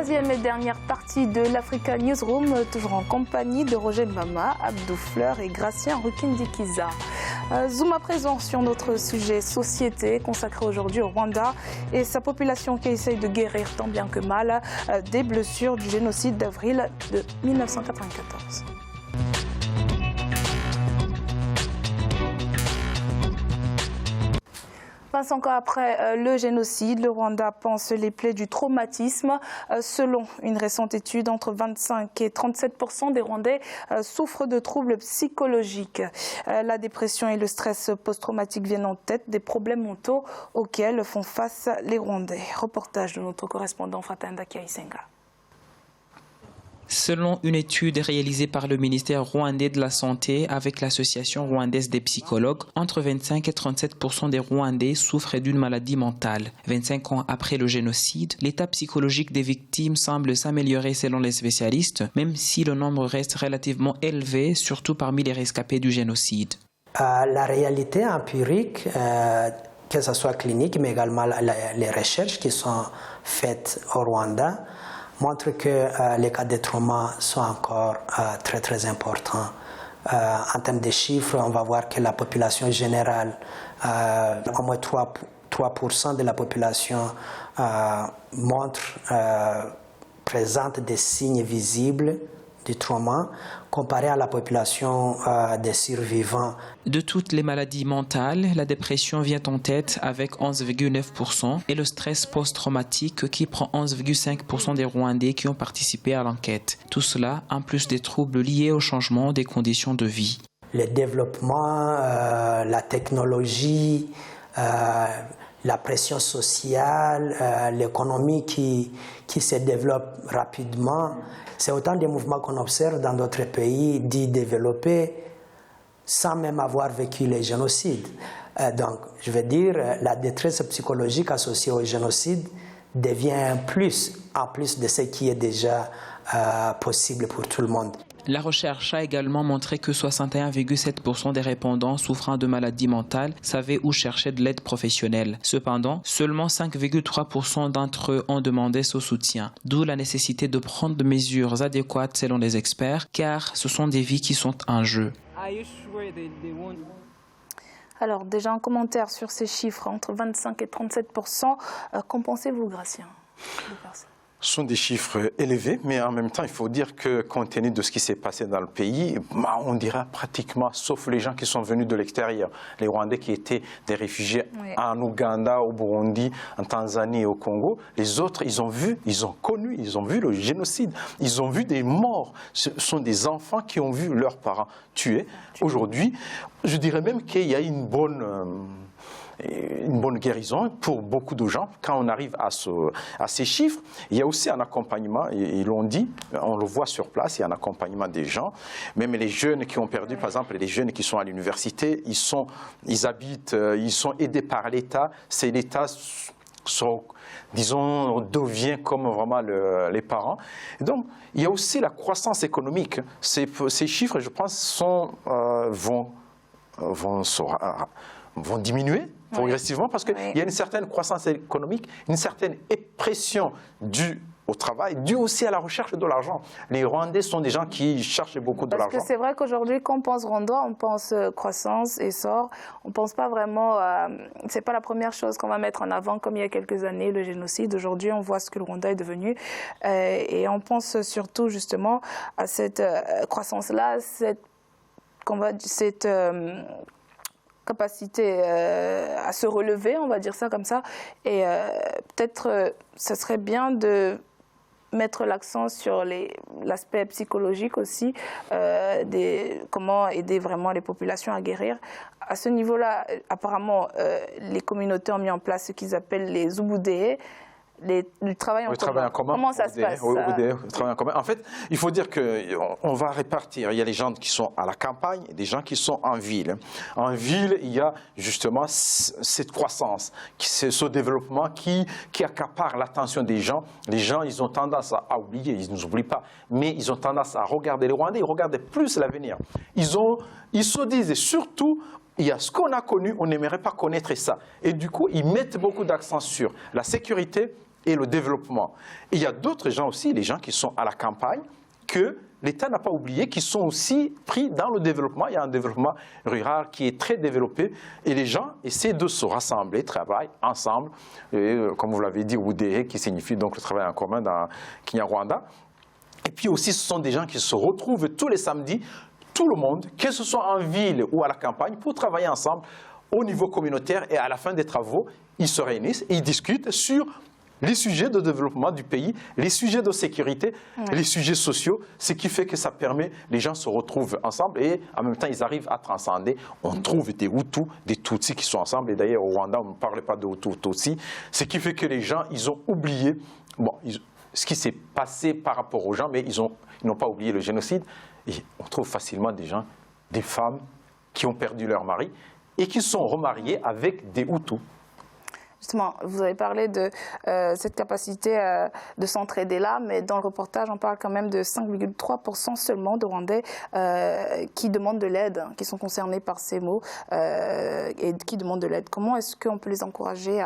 Troisième et dernière partie de l'Africa Newsroom, toujours en compagnie de Roger Mbama, Abdou Fleur et Gracien Rukindikiza. Zoom à présent sur notre sujet société, consacré aujourd'hui au Rwanda et sa population qui essaye de guérir tant bien que mal des blessures du génocide d'avril de 1994. 25 ans après le génocide, le Rwanda pense les plaies du traumatisme. Selon une récente étude, entre 25 et 37% des Rwandais souffrent de troubles psychologiques. La dépression et le stress post-traumatique viennent en tête des problèmes mentaux auxquels font face les Rwandais. Reportage de notre correspondant Fatanda Kiaisenga. Selon une étude réalisée par le ministère rwandais de la Santé avec l'association rwandaise des psychologues, entre 25 et 37% des Rwandais souffrent d'une maladie mentale. 25 ans après le génocide, l'état psychologique des victimes semble s'améliorer selon les spécialistes, même si le nombre reste relativement élevé, surtout parmi les rescapés du génocide. La réalité empirique, que ce soit clinique, mais également les recherches qui sont faites au Rwanda, montre que les cas de trauma sont encore très importants. En termes de chiffres, on va voir que la population générale, au moins 3% de la population présente des signes visibles du trauma comparé à la population des survivants. De toutes les maladies mentales, la dépression vient en tête avec 11,9% et le stress post-traumatique qui prend 11,5% des Rwandais qui ont participé à l'enquête. Tout cela en plus des troubles liés au changement des conditions de vie. Le développement, la technologie, la pression sociale, l'économie qui se développe rapidement, c'est autant de mouvements qu'on observe dans d'autres pays dits développés sans même avoir vécu les génocides. Donc, je veux dire, la détresse psychologique associée au génocide devient en plus de ce qui est déjà possible pour tout le monde. La recherche a également montré que 61,7% des répondants souffrant de maladies mentales savaient où chercher de l'aide professionnelle. Cependant, seulement 5,3% d'entre eux ont demandé ce soutien, d'où la nécessité de prendre des mesures adéquates selon les experts, car ce sont des vies qui sont en jeu. Alors, déjà un commentaire sur ces chiffres, entre 25 et 37%. Qu'en pensez-vous, Gracien? Ce sont des chiffres élevés, mais en même temps, il faut dire que compte tenu de ce qui s'est passé dans le pays, on dirait pratiquement, sauf les gens qui sont venus de l'extérieur, les Rwandais qui étaient des réfugiés en Ouganda, au Burundi, en Tanzanie et au Congo, les autres, ils ont vu, ils ont connu, ils ont vu le génocide, ils ont vu des morts. Ce sont des enfants qui ont vu leurs parents tués. Aujourd'hui, je dirais même qu'il y a une bonne guérison pour beaucoup de gens. Quand on arrive à ces chiffres, il y a aussi un accompagnement, ils l'ont dit, on le voit sur place, il y a un accompagnement des gens. Même les jeunes qui ont perdu, par exemple, les jeunes qui sont à l'université, ils habitent, ils sont aidés par l'État. C'est l'État, disons, devient comme vraiment les parents. Et donc, il y a aussi la croissance économique. Ces chiffres, je pense, vont diminuer progressivement parce qu'il y a une certaine croissance économique, une certaine pression due au travail, due aussi à la recherche de l'argent. Les Rwandais sont des gens qui cherchent beaucoup de l'argent. Parce que c'est vrai qu'aujourd'hui, quand on pense Rwanda, on pense croissance, essor. On ne pense pas vraiment... c'est pas la première chose qu'on va mettre en avant, comme il y a quelques années, le génocide. Aujourd'hui, on voit ce que le Rwanda est devenu. Et on pense surtout, justement, à cette croissance-là, cette capacité à se relever, on va dire ça comme ça. Et peut-être, ce serait bien de mettre l'accent sur l'aspect psychologique aussi, comment aider vraiment les populations à guérir. À ce niveau-là, apparemment, les communautés ont mis en place ce qu'ils appellent les Ubudé, le travail en commun. Comment ça se passe travail en commun. En fait, il faut dire qu'on va répartir. Il y a les gens qui sont à la campagne et des gens qui sont en ville. En ville, il y a justement cette croissance, ce développement qui accapare l'attention des gens. Les gens, ils ont tendance à oublier, ils ne nous oublient pas, mais ils ont tendance à regarder les Rwandais, ils regardent plus l'avenir. Ils se disent, et surtout, il y a ce qu'on a connu, on n'aimerait pas connaître ça. Et du coup, ils mettent beaucoup d'accent sur la sécurité et le développement. Et il y a d'autres gens aussi, les gens qui sont à la campagne, que l'État n'a pas oublié, qui sont aussi pris dans le développement. Il y a un développement rural qui est très développé et les gens essaient de se rassembler, travaillent ensemble, et, comme vous l'avez dit, Udere, qui signifie donc le travail en commun dans Kinyarwanda. Et puis aussi, ce sont des gens qui se retrouvent tous les samedis, tout le monde, que ce soit en ville ou à la campagne, pour travailler ensemble au niveau communautaire. Et à la fin des travaux, ils se réunissent et ils discutent sur les sujets de développement du pays, les sujets de sécurité, les sujets sociaux, ce qui fait que ça permet, les gens se retrouvent ensemble et en même temps ils arrivent à transcender. On trouve des Hutus, des Tutsis qui sont ensemble, et d'ailleurs au Rwanda on ne parle pas de Hutus ou Tutsis, ce qui fait que les gens, ils ont oublié ce qui s'est passé par rapport aux gens, mais ils n'ont pas oublié le génocide. Et on trouve facilement des gens, des femmes qui ont perdu leur mari et qui sont remariées avec des Hutus. Justement, vous avez parlé de cette capacité de s'entraider là, mais dans le reportage, on parle quand même de 5,3% seulement de Rwandais qui demandent de l'aide, qui sont concernés par ces maux et qui demandent de l'aide. Comment est-ce qu'on peut les encourager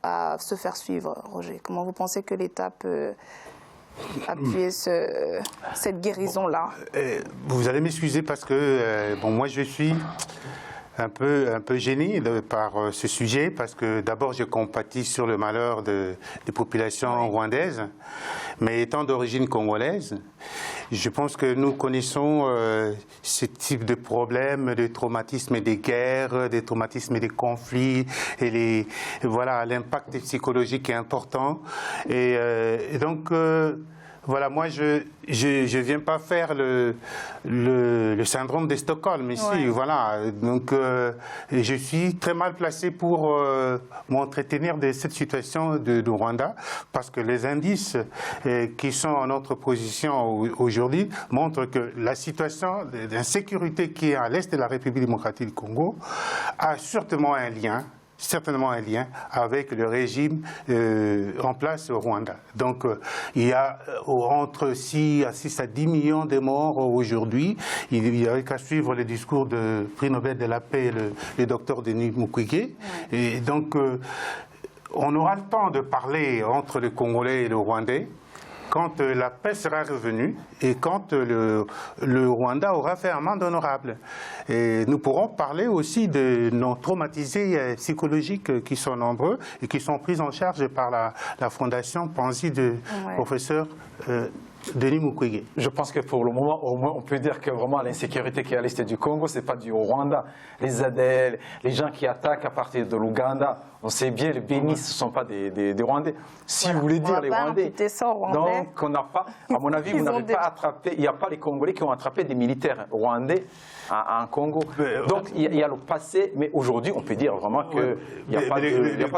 à se faire suivre, Roger? Comment vous pensez que l'État peut appuyer cette guérison-là? Vous allez m'excuser parce que moi je suis un peu gêné par ce sujet parce que d'abord je compatis sur le malheur des populations rwandaises, mais étant d'origine congolaise, je pense que nous connaissons ce type de problèmes, de traumatismes et des guerres, des traumatismes et des conflits, et l'impact psychologique est important. Et donc voilà, moi je viens pas faire le syndrome de Stockholm ici, voilà. Donc je suis très mal placé pour m'entretenir de cette situation du Rwanda, parce que les indices qui sont en notre position aujourd'hui montrent que la situation d'insécurité qui est à l'est de la République démocratique du Congo a certainement un lien avec le régime en place au Rwanda. Donc il y a entre 6 à 10 millions de morts aujourd'hui. Il n'y a qu'à suivre le discours du prix Nobel de la paix, le docteur Denis Mukwege. Et donc on aura le temps de parler entre les Congolais et les Rwandais quand la paix sera revenue et quand le Rwanda aura fait un amende honorable. Et nous pourrons parler aussi de nos traumatisés psychologiques qui sont nombreux et qui sont pris en charge par la fondation Panzi de professeur Denis Mukwege. Je pense que pour le moment, au moins, on peut dire que vraiment l'insécurité qui est à l'est du Congo, ce n'est pas dû au Rwanda. Les ADL, les gens qui attaquent à partir de l'Ouganda, on sait bien, les Bénis, ce ne sont pas des Rwandais. Si vous voulez dire les Rwandais, donc on n'a pas, à mon avis, vous n'avez pas attrapé, il n'y a pas les Congolais qui ont attrapé des militaires rwandais en Congo. Donc il y a le passé, mais aujourd'hui, on peut dire vraiment qu'il n'y a pas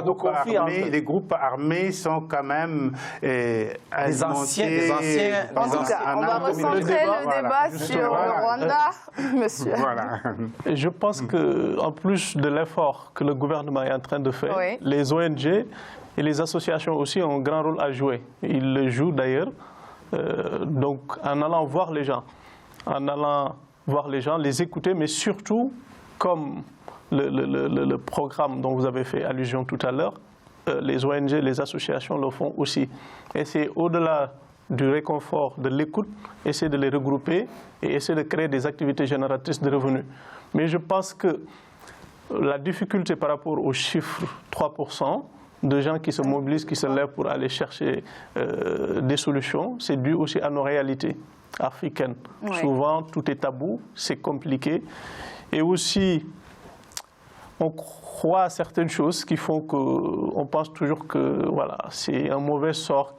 de conflit. Les groupes armés sont quand même des anciens. En tout cas, on va recentrer le débat sur le Rwanda, monsieur. Voilà. Et je pense qu'en plus de l'effort que le gouvernement est en train de faire, les ONG et les associations aussi ont un grand rôle à jouer. Ils le jouent d'ailleurs, donc en allant voir les gens, les écouter, mais surtout, comme le programme dont vous avez fait allusion tout à l'heure, les ONG, les associations le font aussi. Et c'est au-delà du réconfort, de l'écoute, essayer de les regrouper et essayer de créer des activités génératrices de revenus. Mais je pense que la difficulté par rapport au chiffre 3% de gens qui se mobilisent, qui se lèvent pour aller chercher des solutions, c'est dû aussi à nos réalités africaines. Souvent, tout est tabou, c'est compliqué. Et aussi, on croit à certaines choses qui font qu'on pense toujours que voilà, c'est un mauvais sort,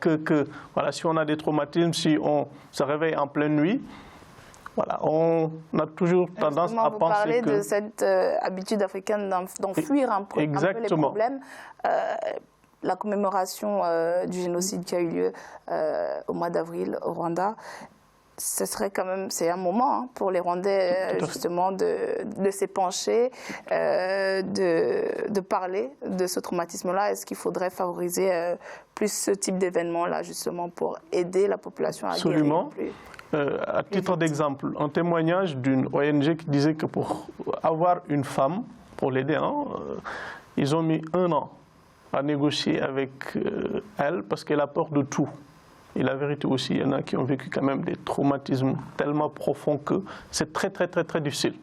voilà, si on a des traumatismes, si on se réveille en pleine nuit, voilà, on a toujours tendance à penser que... Vous parlez de cette habitude africaine d'enfuir un peu les problèmes. La commémoration du génocide qui a eu lieu au mois d'avril au Rwanda, ce serait quand même, c'est un moment pour les Rwandais justement de s'épancher, de parler de ce traumatisme-là. Est-ce qu'il faudrait favoriser plus ce type d'événement-là justement pour aider la population à guérir plus? À titre d'exemple, un témoignage d'une ONG qui disait que pour avoir une femme, pour l'aider, ils ont mis 1 an à négocier avec elle parce qu'elle a peur de tout. Et la vérité aussi, il y en a qui ont vécu quand même des traumatismes tellement profonds que c'est très, très, très, très difficile.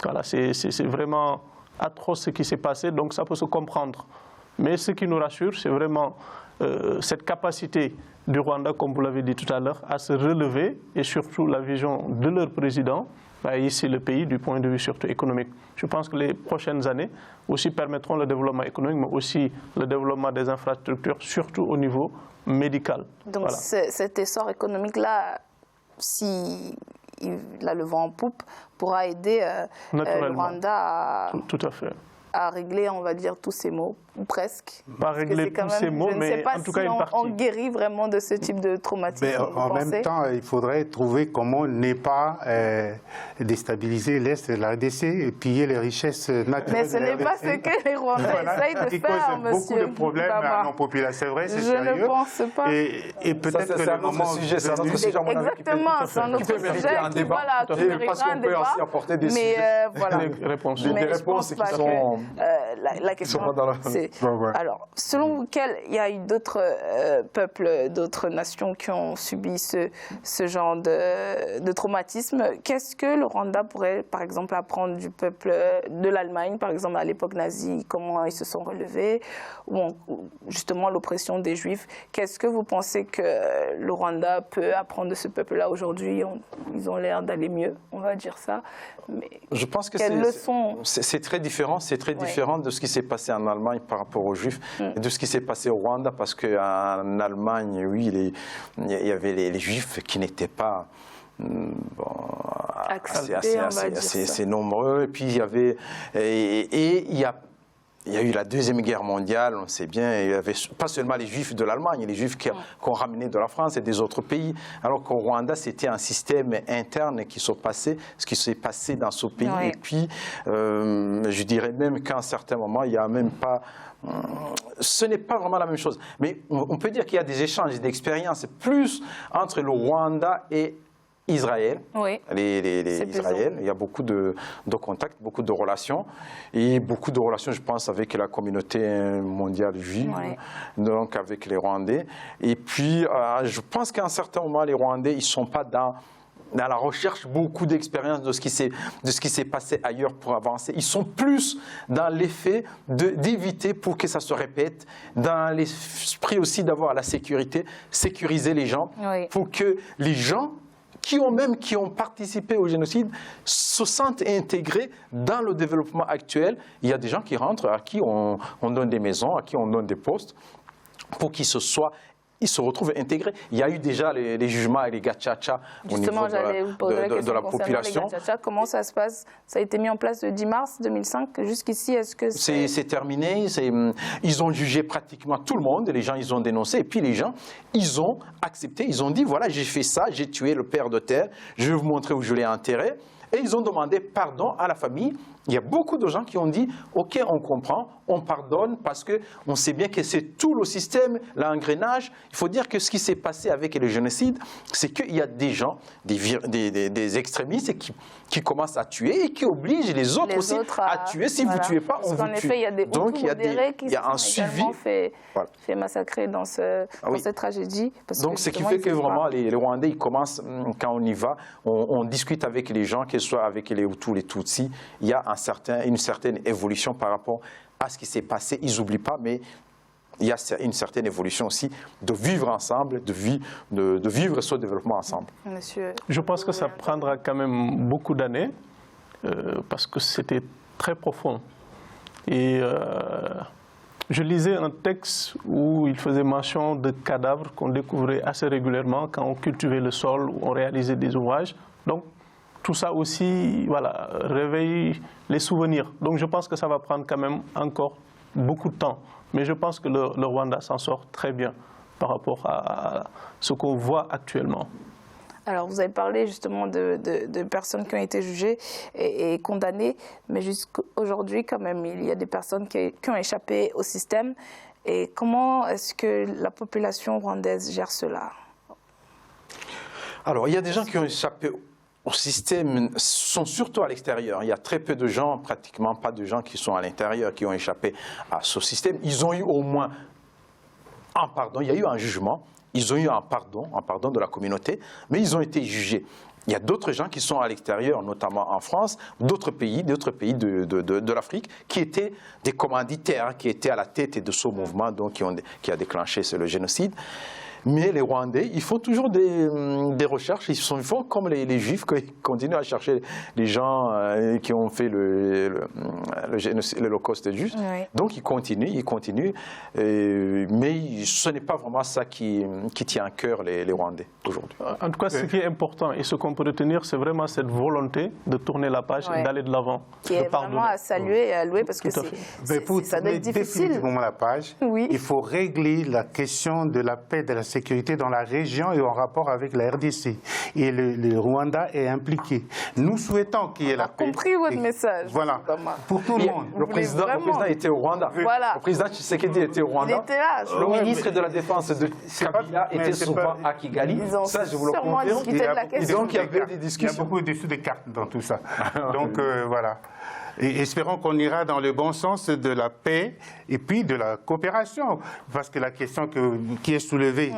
Voilà, c'est vraiment atroce ce qui s'est passé, donc ça peut se comprendre. Mais ce qui nous rassure, c'est vraiment cette capacité du Rwanda, comme vous l'avez dit tout à l'heure, à se relever et surtout la vision de leur président, ici le pays du point de vue surtout économique. Je pense que les prochaines années aussi permettront le développement économique, mais aussi le développement des infrastructures, surtout au niveau médical. Donc voilà. Cet essor économique-là, si il a le vent en poupe, pourra aider le Rwanda tout à fait. À régler, on va dire, tous ces maux, ou presque. Pas régler tous ces maux, mais en tout cas une partie. On guérit vraiment de ce type de traumatisme. Mais en même temps, il faudrait trouver comment ne pas déstabiliser l'Est de la RDC et piller les richesses naturelles. Mais ce n'est pas ce que les Rwandais essayent de faire, monsieur. Beaucoup de problèmes à nos populations, c'est vrai, c'est sérieux. Je ne pense pas. Et peut-être que le moment sujet, c'est un autre sujet. Exactement, c'est un autre sujet qui méritera un débat. Apporter des réponses. Des réponses qui sont... La question, c'est... Alors, selon vous, il y a eu d'autres peuples, d'autres nations qui ont subi ce genre de traumatisme. Qu'est-ce que le Rwanda pourrait, par exemple, apprendre du peuple de l'Allemagne, par exemple, à l'époque nazie, comment ils se sont relevés, ou justement l'oppression des Juifs? Qu'est-ce que vous pensez que le Rwanda peut apprendre de ce peuple-là aujourd'hui? Ils ont l'air d'aller mieux, on va dire ça. Mais je pense que c'est très différent. C'est très différent de ce qui s'est passé en Allemagne par rapport aux Juifs et de ce qui s'est passé au Rwanda, parce qu'en Allemagne, oui, il y avait les Juifs qui n'étaient pas assez nombreux. Et puis il y avait il y a eu la Deuxième Guerre mondiale, on sait bien, il y avait pas seulement les Juifs de l'Allemagne, les Juifs qu'on ramenait de la France et des autres pays, alors qu'au Rwanda, c'était un système interne qui s'est passé, ce qui s'est passé dans ce pays. Et puis, je dirais même qu'à un certain moment, il n'y a même pas... Ce n'est pas vraiment la même chose. Mais on peut dire qu'il y a des échanges d'expériences plus entre le Rwanda et Israël, les Israéliens, il y a beaucoup de contacts, beaucoup de relations, et beaucoup de relations, je pense, avec la communauté mondiale juive, donc avec les Rwandais. Et puis, je pense qu'à un certain moment, les Rwandais, ils ne sont pas dans la recherche beaucoup d'expérience de ce qui s'est passé ailleurs pour avancer. Ils sont plus dans l'effet d'éviter pour que ça se répète, dans l'esprit aussi d'avoir la sécurité, sécuriser les gens, pour que les gens qui ont participé au génocide se sentent intégrés dans le développement actuel. Il y a des gens qui rentrent, à qui on donne des maisons, à qui on donne des postes, pour qu'ils se retrouvent intégrés. Il y a eu déjà les jugements et les gachacha au niveau de la population. Les gachacha, comment ça se passe? Ça a été mis en place le 10 mars 2005. Jusqu'ici, est-ce que c'est terminé? Ils ont jugé pratiquement tout le monde. Les gens, ils ont dénoncé. Et puis les gens, ils ont accepté. Ils ont dit, voilà, j'ai fait ça, j'ai tué le père de terre. Je vais vous montrer où je l'ai enterré. Et ils ont demandé pardon à la famille. Il y a beaucoup de gens qui ont dit « Ok, on comprend, on pardonne parce qu'on sait bien que c'est tout le système, l'engrenage. » Il faut dire que ce qui s'est passé avec le génocide, c'est qu'il y a des gens, des extrémistes qui commencent à tuer et qui obligent les autres aussi à tuer. Si vous ne tuez pas, on vous tue. En effet, il y a des Donc, il y a un suivi. Fait massacrer dans cette tragédie. Donc, ce qui fait que vraiment, les Rwandais, ils commencent, quand on y va, on discute avec les gens, que ce soit avec les Hutus, les Tutsis, il y a une certaine évolution par rapport à ce qui s'est passé. Ils n'oublient pas, mais il y a une certaine évolution aussi de vivre ensemble, de vivre ce développement ensemble. Monsieur, je pense que ça prendra quand même beaucoup d'années parce que c'était très profond. Et je lisais un texte où il faisait mention de cadavres qu'on découvrait assez régulièrement quand on cultivait le sol ou on réalisait des ouvrages. Donc, tout ça aussi, voilà, réveille les souvenirs. Donc je pense que ça va prendre quand même encore beaucoup de temps. Mais je pense que le Rwanda s'en sort très bien par rapport à ce qu'on voit actuellement. Alors vous avez parlé justement de personnes qui ont été jugées et condamnées, mais jusqu'aujourd'hui quand même, il y a des personnes qui ont échappé au système. Et comment est-ce que la population rwandaise gère cela? Alors il y a des gens qui ont échappé système sont surtout à l'extérieur. Il y a très peu de gens, pratiquement pas de gens qui sont à l'intérieur, qui ont échappé à ce système. Ils ont eu au moins un pardon, il y a eu un jugement, ils ont eu un pardon de la communauté, mais ils ont été jugés. Il y a d'autres gens qui sont à l'extérieur, notamment en France, d'autres pays de l'Afrique, qui étaient des commanditaires, qui étaient à la tête de ce mouvement donc, qui a déclenché le génocide. Mais les Rwandais, ils font toujours des recherches, ils font comme les Juifs, qui continuent à chercher les gens qui ont fait l'Holocauste juif. Oui. Donc ils continuent, mais ce n'est pas vraiment ça qui tient à cœur les Rwandais aujourd'hui. En tout cas, ce qui est important et ce qu'on peut retenir, c'est vraiment cette volonté de tourner la page et d'aller de l'avant. Qui est vraiment à saluer et à louer parce que ça doit être difficile. Définitivement la page, il faut régler la question de la paix, de la sécurité dans la région et en rapport avec la RDC. Et le Rwanda est impliqué. Nous souhaitons qu'il y ait la paix. On a compris votre message. Voilà, pour tout le monde. Le président était au Rwanda. Voilà. Le président Tshisekedi était au Rwanda. Il était là. Le ministre de la Défense de Kabila était souvent à Kigali. Ça, je vous le confirme. Donc il y avait des discussions. Il y a beaucoup de dessous des cartes dans tout ça. Donc voilà. Et espérons qu'on ira dans le bon sens de la paix et puis de la coopération. Parce que la question qui est soulevée,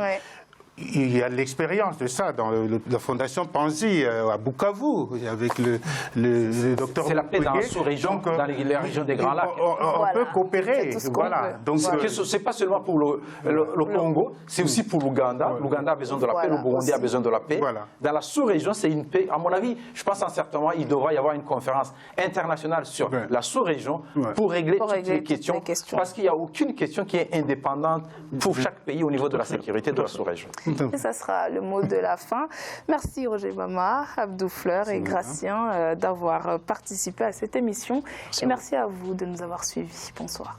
il y a l'expérience de ça dans la fondation Panzi à Bukavu, avec le docteur. C'est la paix dans la sous-région, dans la région des Grands Lacs. On peut coopérer. Voilà. Donc, c'est pas seulement pour le Congo, c'est aussi pour l'Ouganda. L'Ouganda a besoin de la paix, le Burundi a besoin de la paix. Voilà. Dans la sous-région, c'est une paix. À mon avis, je pense certainement il devra y avoir une conférence internationale sur la sous-région pour régler toutes les questions. Parce qu'il n'y a aucune question qui est indépendante pour chaque pays au niveau de la sécurité de la sous-région. Et ça sera le mot de la fin. Merci Roger Bama, Abdou Fleur et Gratien d'avoir participé à cette émission. Et merci à vous de nous avoir suivis. Bonsoir.